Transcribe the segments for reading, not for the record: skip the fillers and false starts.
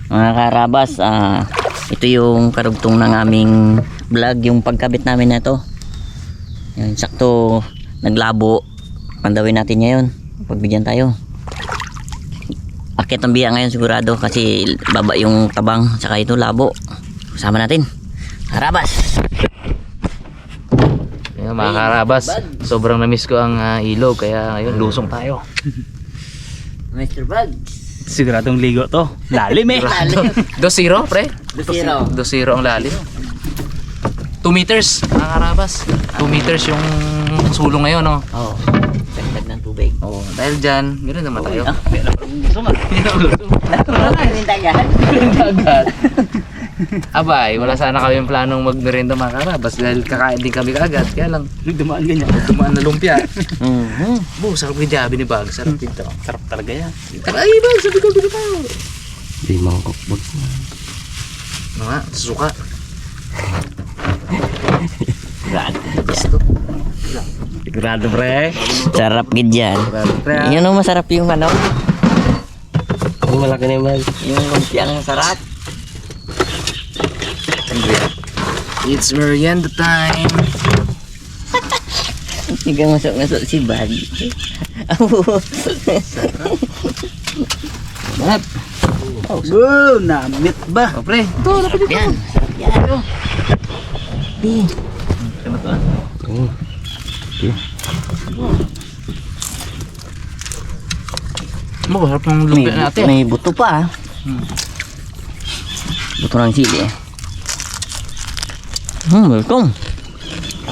Mga karabas, ito yung karugtong ng aming vlog, yung pagkabit namin na ito. Yan, sakto naglabo. Pandawin natin ngayon. Pagbigyan tayo. Akit ang biya ngayon sigurado kasi baba yung tabang, saka ito labo. Kasama natin. Karabas. Ayan, mga karabas, sobrang namiss ko ang ilog, kaya ngayon lusong tayo. Mr. Bag. Siguradong ligo to. Lalim eh. 2-0 pre? 2-0. 2-0 ang lalim. 2 meters mga karabas. 2 meters yung sulong ngayon, no? Oo. Dagdag ng tubig. Oo, dahil dyan, meron naman tayo. Agad. Abay, wala sana kami yung planong magmerenda mga karabas dahil kakain din kami kaagad. Kaya lang, Dumaan ganyan. dumaan na lumpia. Mhm. Sarap yung jabi ni Bag. Sarap dito. Sarap talaga yan. Ay, Bag, sabi ko pa. Di mangkok bag. Ano nga, suka. Sigurado pre. Sarap gid yan. Pre, Yun ang masarap yung ano. Yung malaki na yung bag. Yung lumpiang sarap. it's merienda time. Hindi ka masok-masok si Bag. Sarap. Oh, namit ba? O pre, ito, lapit dito. Yan. Sarap yan. Di. Masarap ng May, lumpia natin. may buto pa. Buto ng sili eh. Welcome.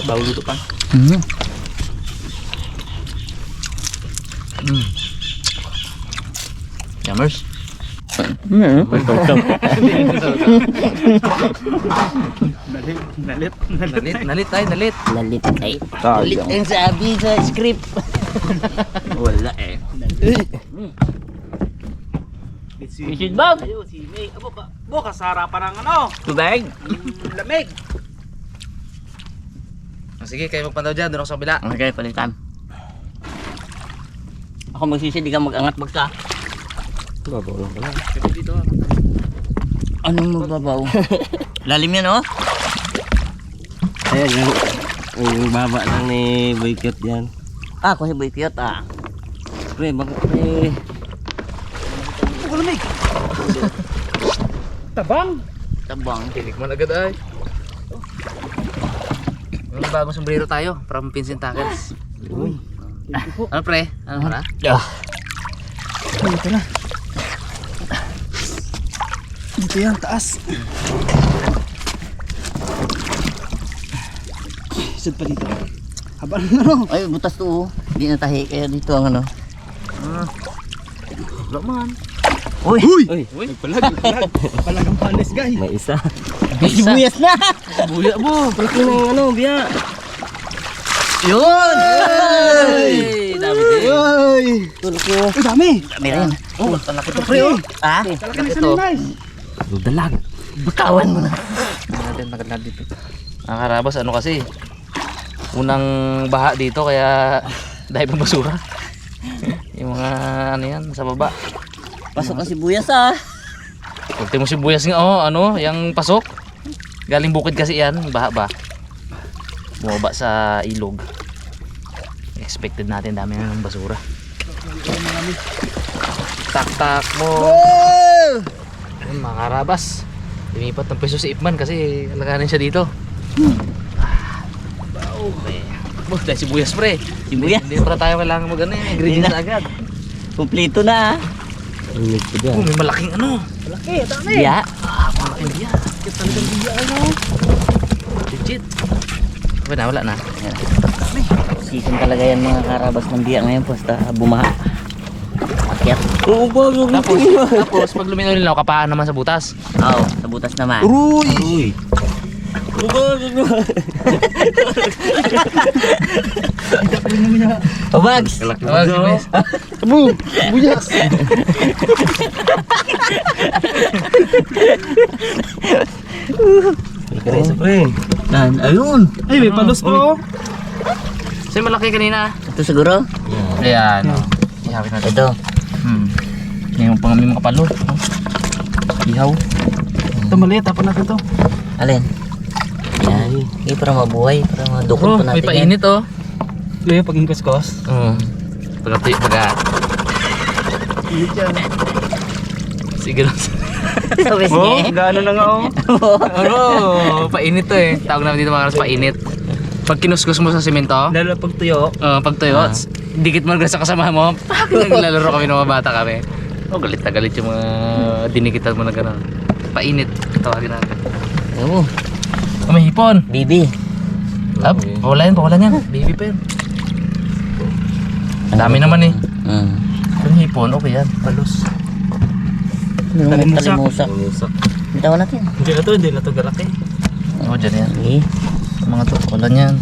Bago luto pa. Yummers. Welcome. Nalit. Nalit tayo, nalit. Lalit ay. Lalit ang sabi sa script. Wala eh. Mission Bob. Ayo, si May. Abo ka. Bo, kasara pa ng ano. Tubig. Lamig. Sige, kayo magpandaw dyan, doon ako sa kabila. Okay, palitan. Ako magsisi, di ka mag-angat bagsa. Babaw lang pala. Dito. Anong magbabaw? Lalim yan oh. Ayan, yung baba lang ni Boycott yan. Ako si Boy Cute ah. Pre, baka pre. Lamig. Tabang. Tabang. Tinikman agad ay. May bagong sombrero tayo from Vincent Tackles. Uy. Ano pre? Ano na? Ito na. Dito yan, taas. Isod pa dito. Haba ng ano. Ay, butas to oh. Hindi natahi kaya dito ang ano. Wala man. Uy! Uy! Nagpalag. Palag ang panis, guys. May isa. May sibuyas na! Buya mo. Palaki na yung ano, biya. Yun! Uy! Dami din. Uy! Tulog ko. Uy, dami. Dami rin. Oh, talaki to pre. Oh. Ah? Talaki na isa nice. Dalag. Butawan mo na. Natin maganda dito. Ang karabas ano kasi unang baha dito kaya dahil pang basura. Yung mga ano yan sa baba. Pasok ang sibuyas ah. Pagti mo sibuyas nga ano, yung pasok. Galing bukid kasi yan, baha ba. Bumaba sa ilog. Expected natin dami na ng basura. Tak-tak mo. Ayun, mga karabas. Lumipat ng peso si Ipman kasi alaganin siya dito. Okay. Oh, dahil sibuyas pre. Sibuyas. Hindi pa tayo kailangan mag ano ingredients na agad. Kumplito na ah. Oh, may malaking ano. Malaki, dami. Biya. Malaking biya. Kaya talagang biya ano. Legit. Wala na. Season talaga yan mga karabas ng biya ngayon basta bumaha. Akyat. Oo ba? Tapos pag luminaw nila, kapaan naman sa butas. Oo, sa butas naman. Uy! O Bags! Abo! Buyas! Isa pre. Ayun! Ay, may palos po. Sa'yo malaki kanina. Ito siguro? Ayan. Ihawin natin. Ito. Ngayon pa kami makapalo. Ihaw. Ito maliit, tapon natin to. Alin? Yan. Hindi para mabuhay. Para madukot Bro, pa natin may painit oh. Ito yung paging kaskos. Oo. Pagka. Init yan. Sige lang. Sabi Oh, sige. gaano na nga oh. Bro, painit to eh. Tawag namin dito mga karas, painit. Pag kinuskus mo sa simento, Lalo pag tuyo. pag tuyo, dikit mo sa kasama mo, naglalaro kami ng mga bata kami. Oh, galit na galit yung mga dinikitan mo na gano'n. Painit, tawagin natin. Oo. Oh, may hipon. Bibi. Pawalan yan. Baby pa yan. Dami naman eh. Yung hipon, okay yan. Palos. Talimusak. Bitawan natin. Hindi na to galaki. Oo, dyan yan. Sige. Yung mga to, pawalan yan.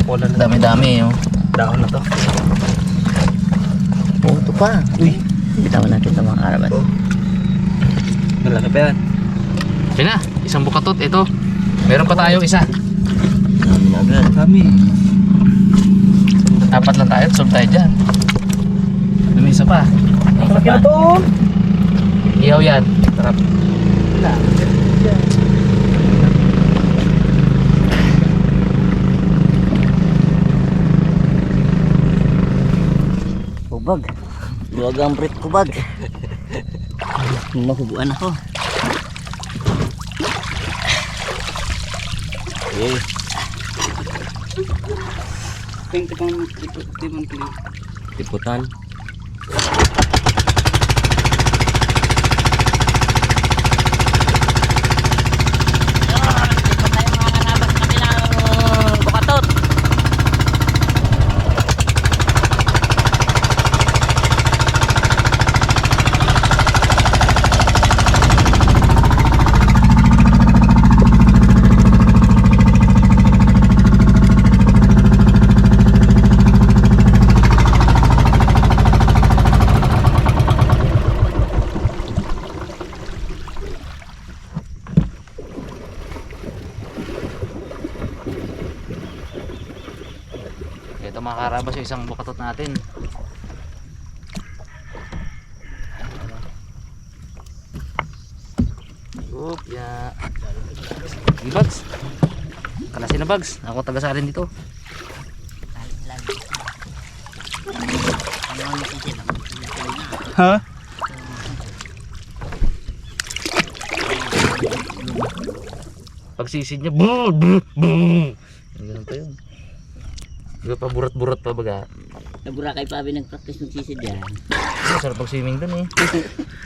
Wala na. Dami-dami oh. Dahon na to. Oo, ito pa. Uy. Bitawan natin ito mga karabas. Malaki pa yan. Pina, isang bukatot. Ito. Meron pa tayong isa. Kami. Apat lang tayo, solve tayo dyan. May isa pa. Malaki na to. Ihaw yan. Sarap. Kubag. Luwag ang brit kubag. Mahubuan ako. Tiputan. Ito mga karabas yung isang bukatot natin. Oop, ya. Yung bags. Kalasin na bags. Ako taga-salin dito. Ha? Pagsisid niya, brrr, brrr, brrr. Ganun pa yun. Di ba pa burat-burat pa baga? Naburakay pa kami nag-practice ng sisid yan. Sarap pag-swimming dun eh.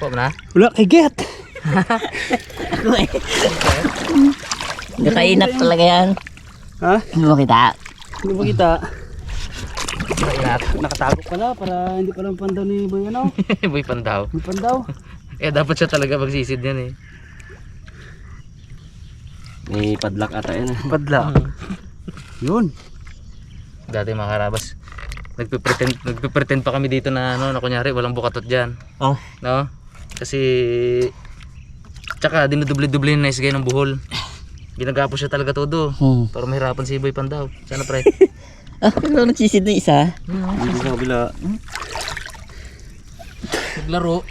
Po na? Wala kay get. Ako eh. Nakainat talaga yan. Ha? Hindi mo kita. Hindi mo kita. Kainat. Nakatago pala para hindi pala pandaw ni Boy ano. Boy pandaw. May pandaw. Eh dapat siya talaga magsisid yan eh. May padlock ata yan. Padlock. Yun. Dati mga karabas, nagpe-pretend pa kami dito na ano, na kunyari walang bukatot diyan. Oh. No? Kasi tsaka dinudubli-dubli na isgay ng buhol. Ginagapo siya talaga todo. Para mahirapan si Boy Pandaw. Sana pre. Ah, pero nagsisid na isa. Hindi sa kabila. Naglaro.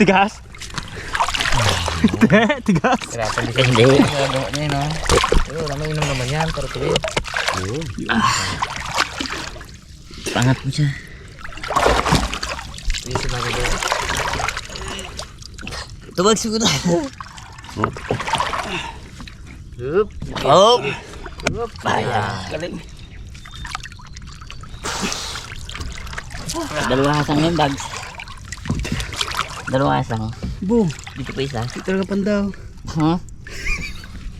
Tigas. Tigas. Hirapan din Hindi. siya. Gagawa niya no. Pero wala nang inom naman yan para tuloy. Pangat mo siya. Isin namin doon. Tubag siguro. Yup. Oh! Yup. Galing. Dalawa hasang yung bags. Dalawa hasang. Boom. Dito pa isa. Ito talaga pandaw. Huh?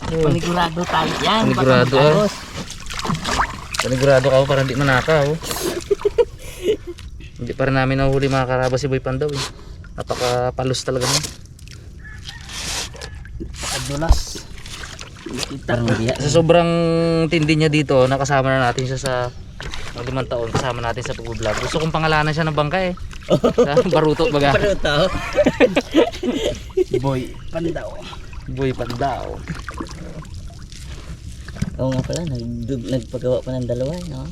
Panigurado tayo yan. Panigurado, ah. Boss. Panigurado ka para hindi manakaw. Hindi pa rin namin nahuli mga karabas si Boy Pandaw eh. Napaka-palos talaga mo. Adulas. Parang hindi. Sa sobrang tindi niya dito, nakasama na natin siya sa mga 5 taon. Kasama natin sa pag-vlog. Gusto kong pangalanan siya ng bangka eh. Sa Baruto baga. Paruto. Boy pandaw. Boy Pandaw. Oo nga pala, nagpagawa pa ng dalawa, no?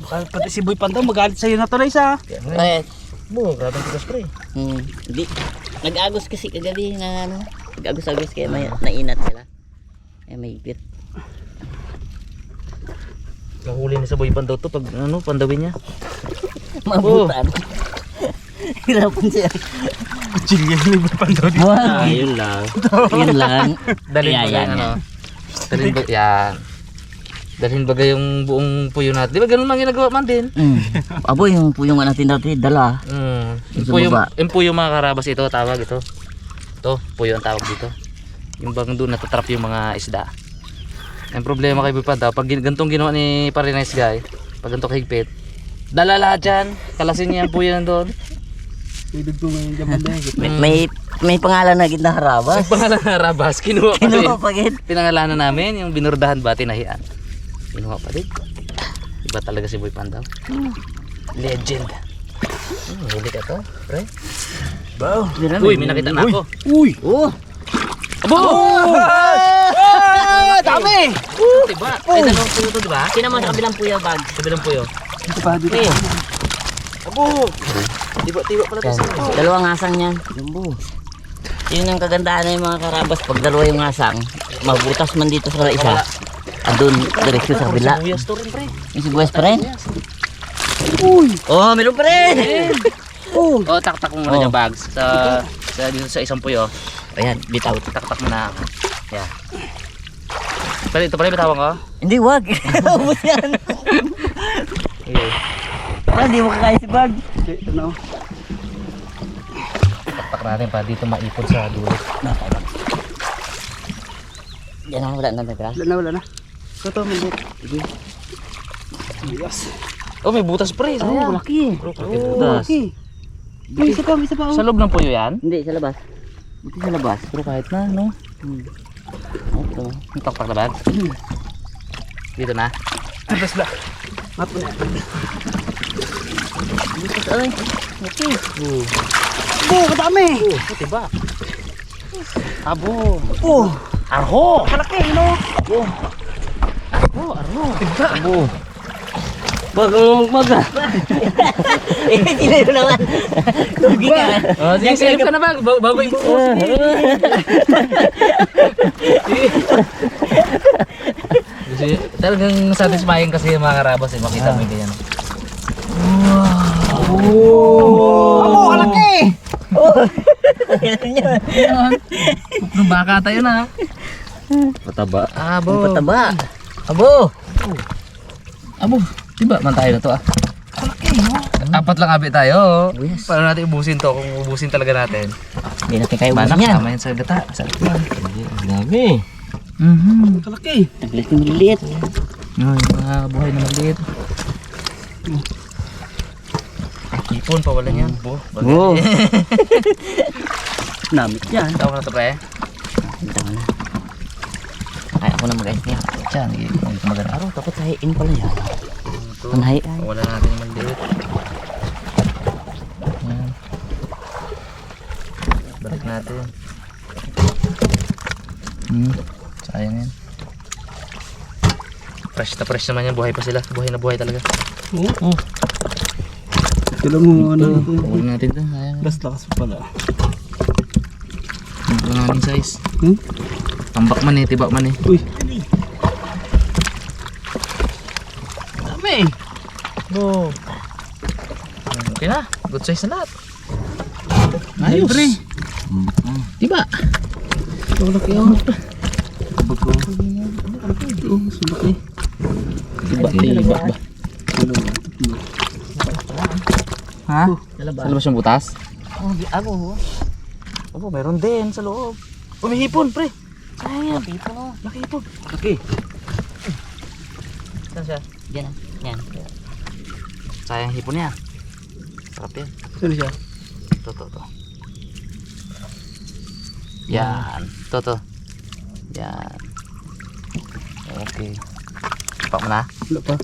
Pati si Boy Pandaw magalit sa'yo na tuloy sa. Ay, Grabe ang tigas pre. hindi. Nag-agos kasi kagabi na ano. Nag-agos-agos kaya may nainat sila. Kaya may higpit. Mahuli ni sa Boy Pandaw to pag ano, pandawin niya. Mabutan. Hirapan siya. Chilyan ni Boy Pandaw. Wag. Yun lang. Yun lang. Dalhin Yan, ba yan, yung ano? Dalhin ba yan? Dalhin ba yung buong puyo natin? Di ba ganun lang ginagawa man din? Abo, yung puyong natin dati, dala. Yung Sa puyo, baba. yung puyo mga karabas ito, tawag ito. Ito, puyo ang tawag dito. Yung bang doon natatrap yung mga isda. Ang problema kay Bipad daw, pag gantong ginawa ni Parinaise guy, pag ganito kahigpit, dala lahat dyan, kalasin niya yung puyo nandun. Idog ko ngayon dyan Pandaw. May pangalan na gitna harabas. Pangalan na Rabas, kinuha pa Kinuha rin. pa git. Pinangalanan namin, yung binurdahan ba, tinahian. Kinuha pa rin. Iba talaga si Boy Pandaw. Legend. Huli ka to, pre. Bao. Uy, may nakita na ako. Uy. Oh, Abo! Dami. Diba? Ay, dalawang puyo to, diba? sino mo sa kabilang puya bag? Sabi ng puyo. Dito pa dito. Eh, Abo. Tiba pala to sa dalawang asang yan. Jumbo. Yun ang kagandahan ng mga karabas. Pag dalawa yung asang, mabutas man dito sa isa. Andun, direksyo sa kabila. Sibuyas to rin, pre. Yung sibuyas pa rin? Uy. Oh, meron pa rin! Oh. Oh, taktak mo muna Oh. yung bags sa dito sa isang puyo. Ayan, bitaw. Taktak mo na. Yeah. Pero ito pala bitawan ko. Hindi, wag. Ubus yan. Okay. Para di mo kakaya si bag. Ano? Taktak natin para dito maipon sa dulo. Yan ang wala na nagra. Wala na. Ito mabuk. Yes. Oh, may butas pre. Oh, laki. Butas. Okay. Uy, isa pa. Sa loob ng puyo yan? Hindi, sa labas. Dito sa labas. Pero kahit na, no? Ito. Yung taktak na ba? Dito na. Tapos na. Mat mo na. Dito ay. Laki. Abo, kadami. Oh, diba? Abo. Oh. Arho. Kalaki, no? Arho, arho. Abo. Mag. Eh, sila yun naman. Lugi ka. Oh, sige, silip ka na ba? Bago ibuhos. Kasi talagang satisfying kasi yung mga karabas eh, makita mo yung ganyan. Abo, kalaki. Nung baka tayo na. Mataba. Abo. Pataba. Abo. Abo. Diba man tayo na to ah. Apat lang abi tayo. Oh, yes. Paano natin ubusin to kung ubusin talaga natin? Hindi natin kayo Manak, ubusin yan. tama yan sa gata. Sarap yan. Dami. Kalaki. Taglis na maliliit. Yung mga buhay na maliit. Ipon pa wala yan. Oo. Namit yan. Tawa na to pre. Tama na. Ay, ako na mag-ayos niya. Siya, hindi maganda. Araw, dapat hahiin pala yan. Panahay ay. Wala natin yung maliit. Yan. Balik natin. Sayang yan. Fresh na fresh naman yan. Buhay pa sila. Buhay na buhay talaga. Oo. Ito lang mo ano. Huwag natin ito. Sayang. Lakas pa pala. Ito lang namin size. Hmm? Tambak man eh. Tibak man eh. Uy. Dami. Oh. Okay na. Good size na lahat. Ayos. Pre. Diba? Ito laki oh. Kabag ko. Oh, sulaki. Diba? Diba ba? Ha? Sa labas yung butas? Oh, ako. Opo, meron din sa loob. Oh, may hipon, pre. Sayang. Pipo no. Laki hipon. Laki. Saan siya? Yan. Yan. Sayang hipon niya. Sarap yan. Saan siya? To. Yan. To. Yan. Okay. Pak mo na. Wala pa.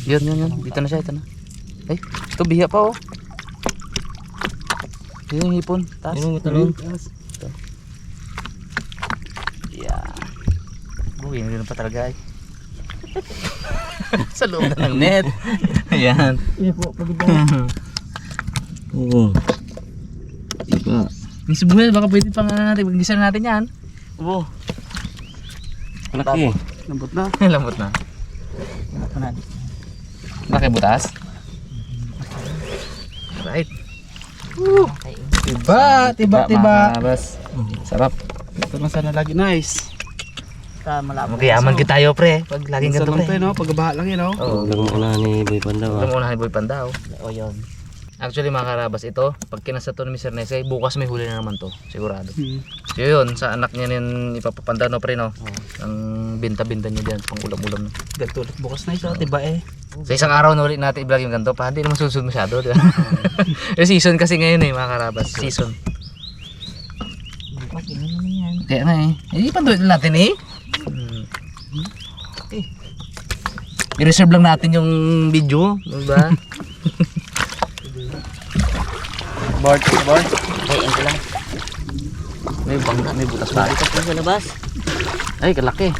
Yun. Dito na siya, ito na. Ay, ito biya pa oh. Yun yung hipon. Taas. Yung talon. Yan. Uy, hindi na pa talaga eh. Sa loob na ng net. Ayan. Oo. Diba? Yung sibuyas, baka pwede pang natin, pag-gisa natin yan. Oo. Malaki. Lambot na. Lambot na. Laki butas. Right. Tiba. Bas. Sarap. Ito na sana lagi nice. Magyaman kita tayo pre. Pag laging ganito pre. no? Pagbaha lang yun, no? Oo. Nagmuna ni Boy Pandaw. Ito muna ni Boy Pandaw. O yun. Actually mga karabas, ito pag kinasa to ni Mr. Nesay, bukas may huli na naman to, sigurado. So yun, sa anak niya nin ipapapanda no pre no. Ang binta-binta niya diyan pang ulam-ulam. Ganto ulit bukas na isa, tiba eh. Sa isang araw na ulit natin i-vlog yung ganito, pa hindi naman susunod masyado, di ba? Yung season kasi ngayon mga karabas, season. Kaya na eh. Ipandulit natin eh. Okay. I-reserve lang natin yung video, di ba? Board. Okay, yan ko lang. May bangka, may butas pa. Butas na sa labas. Ay, kalaki.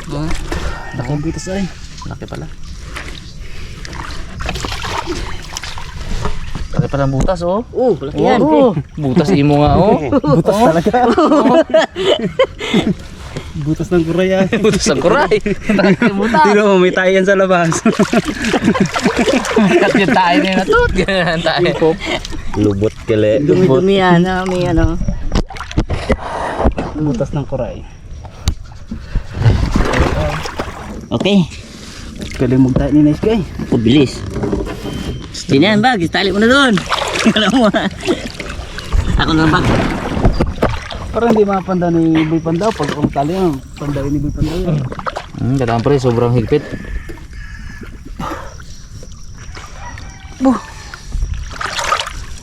Nakong bitas ay. Laki pala. Laki pala ang butas, oh. Oo, malaki yan. Oh, butas imo nga, oh. Butas talaga. Butas ng kuray ay. Butas ang kuray. Butas. Tino, may tayo yan sa labas. Kat yung tayo na yun na to. Ganyan tayo. Lubot kele. Dumi-dumi yan. May ano. Butas ng kuray. Okay. Kalimog tayo ni Nice Guy. Bilis. Sino yan bag? Tali mo na doon. Alam mo. Ako na bag. Para hindi mapanda ni Boy Pandaw. Pag tali yan, pandawin ni Boy Pandaw yan. Kadang pre, sobrang higpit.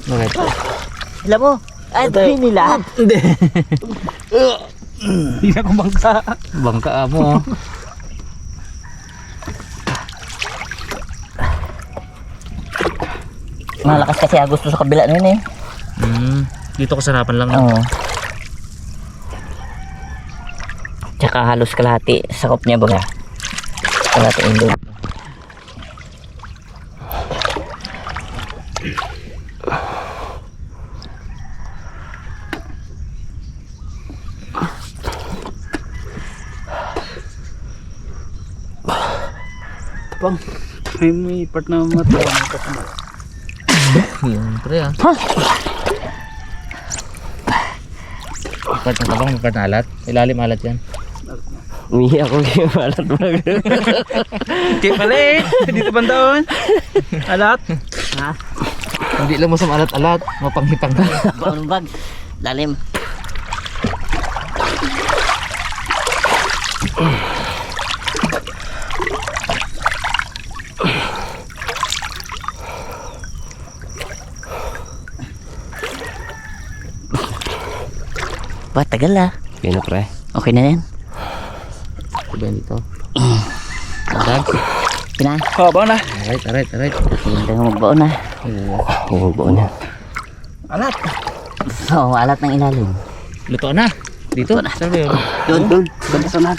Okay. Alam mo. Ay, ito nila. Hindi. Hindi na kumangka. Bangka mo, oh. Malakas kasi Agosto sa kabila na yun eh. Dito kasarapan lang. Oo. Tsaka halos kalahati. Sakop niya baga. Kalahati indog. Pang, may part na mata. Yun, pre, ah. Part ng tabang, may part na alat. Ilalim alat yan. Umihi ako kaya malat mag. Kaya pala eh. Dito Pandaw. Alat. Ha? Hindi lang masam alat-alat. Mapanghipang ka. Baon bag. Lalim. Ba, tagal ah. Okay na pre. Okay na yan. Sabi dito. Dag. Pina. Oh, bawa na. Alright. Hindi mo magbaon na. Oo, bawa na. Alat. Oo, alat ng ilalim. Luto na. Dito na. Sabi yun. Doon. Ganda sa nahan.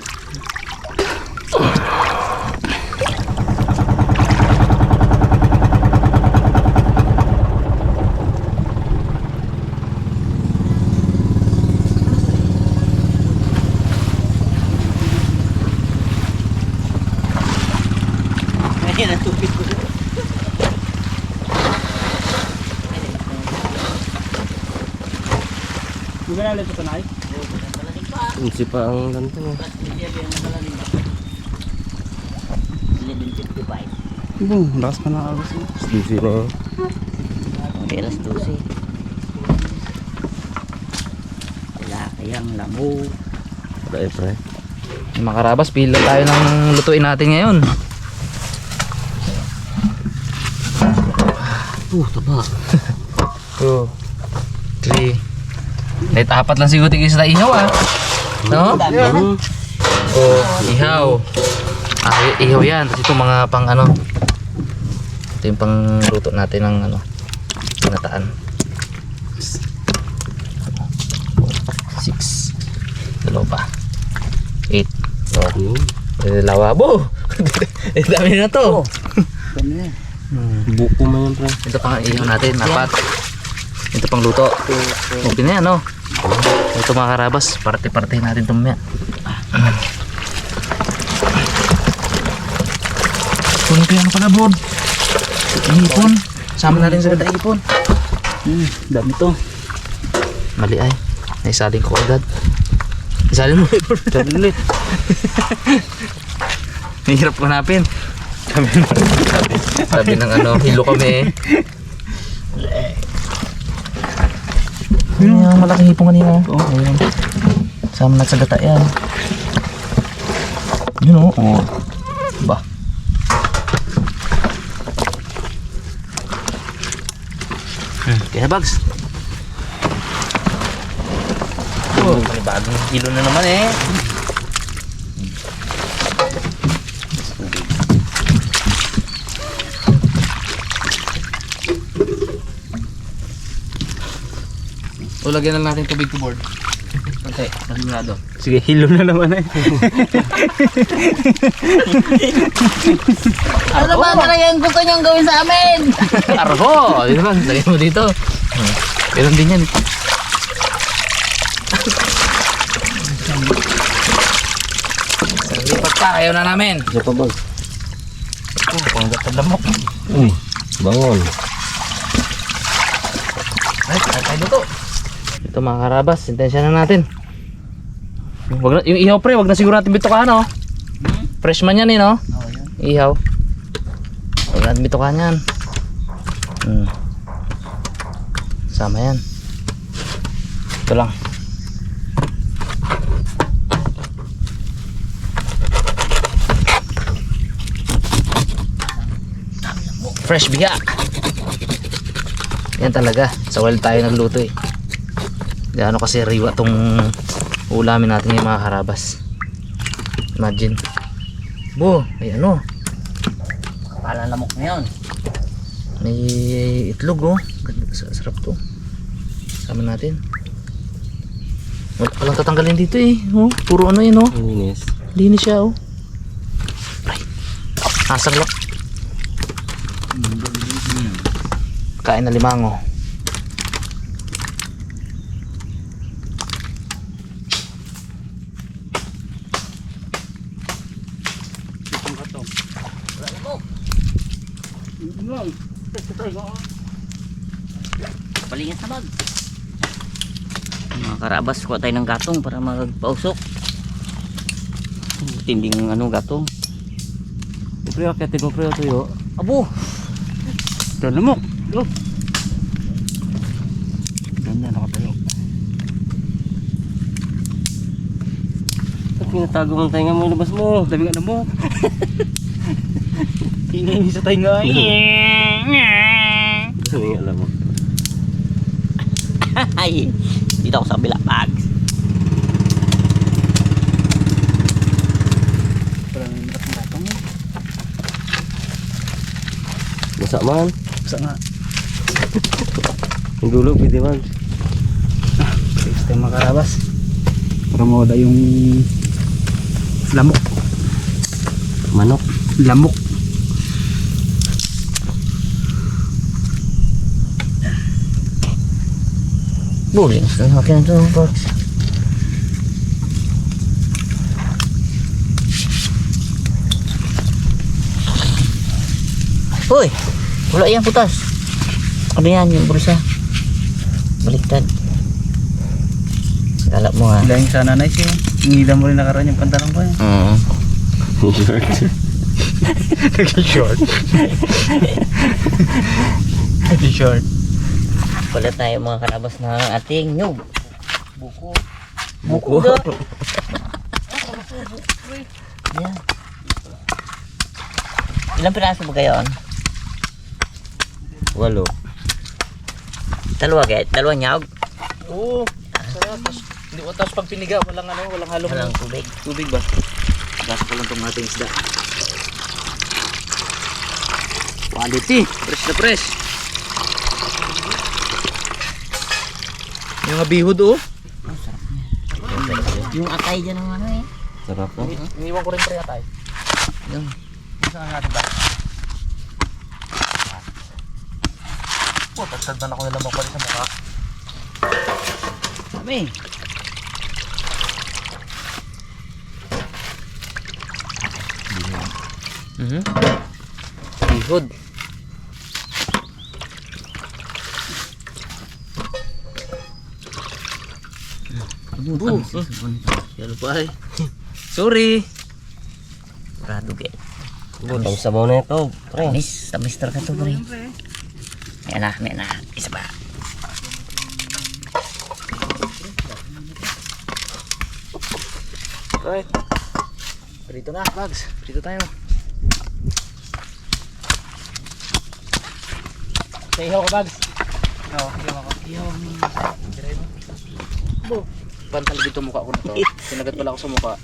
Ayan ang tubig ko. Hindi na ulit ito na ay? Hindi pa ang ganito no. 11:55. Lakas pa na agos mo. Sleepy na yun. Okay, alas 12. Wala kayang lamo. Dahil pre. Mga karabas, pila tayo ng lutuin natin ngayon. Taba. 2, 3. Kahit apat lang siguro tigil sa ihaw ah. No? Oh, ihaw. Ihaw yan. Tapos ito mga pang ano. Ito yung pang luto natin ng ano. Pinataan. 6. Dalawa pa. 8. Oh. Lawabo. Eh, dami na to. Buko man yan, pre. Ito pang ihaw natin, apat. Ito pang luto. Okay na yan, no? Ito mga karabas, parte-parte natin ito mamaya. Kunin ko yan pala, Bod. Ipon. Sama natin sa ganda ipon. Dami to. Mali ay. Naisaling ko agad. Isalin mo ulit. Dami ulit. Mahirap hanapin. Sabi ng ano, hilo kami eh. Yung malaking hipon kanina. Oh, ayun. Sama na sa gata yan. Yun o. Oh. Ba? Kaya bags. Oh, panibagong kilo na naman eh. O lagyan na natin tubig to board. Okay, masigurado. Sige, hilo na naman eh. Ano ba talaga yung gusto niyong gawin sa amin? Arho! Yun naman, lagyan mo dito. Meron din yan. Lipat pa, ayaw na namin. Isa pa, bag. Oh, panggat ang lamok. Uy, bangon. Ay, tayo dito. Ito mga karabas, intensya na natin. Wag na, yung ihaw pre, wag na siguro natin bitukahan oh. Freshman yan eh no? Ihaw. Wag natin bitukahan yan. Sama yan. Ito lang. Fresh biyak. Yan talaga, sa wild tayo nagluto eh. Gaano kasi riwa tong ulamin natin yung mga karabas. Imagine. Bo, may ano. Parang lamok na yun. May itlog oh. Ganda, sarap to. Sama natin. Walang tatanggalin dito eh. Oh, puro ano yun oh. Linis. Linis siya oh. Ay, asang lock. Kain na limango. Palingit na bag. Mga karabas, kuha tayo ng gatong para magpausok. Tinding ano gatong. Pre, akitin mo pre, tuyo. Abo! Dala mo. Go. Ganda, nakatayo. Ba't pinatago mong tainga mo, labas mo? Dami nga na mo. Hinahin sa tainga. Dami nga alam mo. Ay! Dito ako sa kabila, bags. Parang nakatang gatong mo. Masa man? Masa nga. Ang dulo, pwede man. Next time mga karabas. Para mawala yung lamok. Manok. Lamok. Buling. Okay na ito, bags. Hoy! Wala yan putas. Ano yan yung bulsa? Baliktad. Kala mo ha. Dahil sana na siya. Ngila mo rin nakaraan yung pantalon ko eh. Short. Nag-short. Nag-short. Wala tayo mga karabas na ating nyug. Buko. Buko. Yan. Ilang piraso ba gayon? 8. Dalawa gayet? Dalawa nyog? Oo. Sarap. Hindi ko tapos pag piniga, walang ano, walang halong Walang tubig. tubig ba? Gas ko lang itong ating isda. Quality. Fresh na fresh. Yung abihod oh. Yung atay dyan ng ano eh. Sarap po. Iniwan ko rin pre atay. Yung Saan natin ba? Po, tagtagdan ako nilang mapali sa mukha. Kami. Ihod. Yan pa eh. Sorry. Rado gay. Butang sabaw na ito, pre. Tamis talaga to, pre. May na. Isa pa. Right. Prito na, Bags. Prito tayo. Say ihaw ka, Bags. Oo, ihaw ako. Ihaw. Bo. Pantal dito mukha ko na to. Sinagat pala ako sa mukha.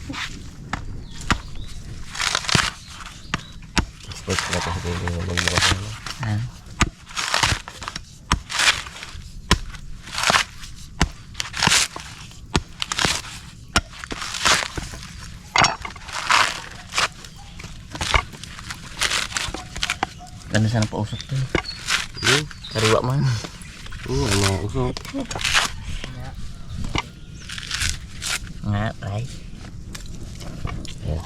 Sports na ito sa tingin ng mukha sa ano. Ah. Ganda sana pa usok to. Kariwa man. Ano usok. Nga, tay.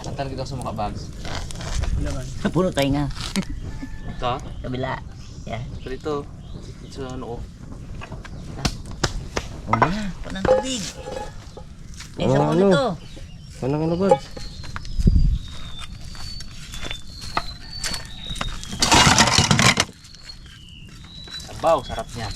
Pantal dito sa mukha, Bags. Puno tayo nga. Ito. Kabila. Yeah. Prito. Ito ano ko. Oh yeah, panang tubig. May Oh, sabaw ano? nito. Panang ano, Bags? Sabaw, sarap niya.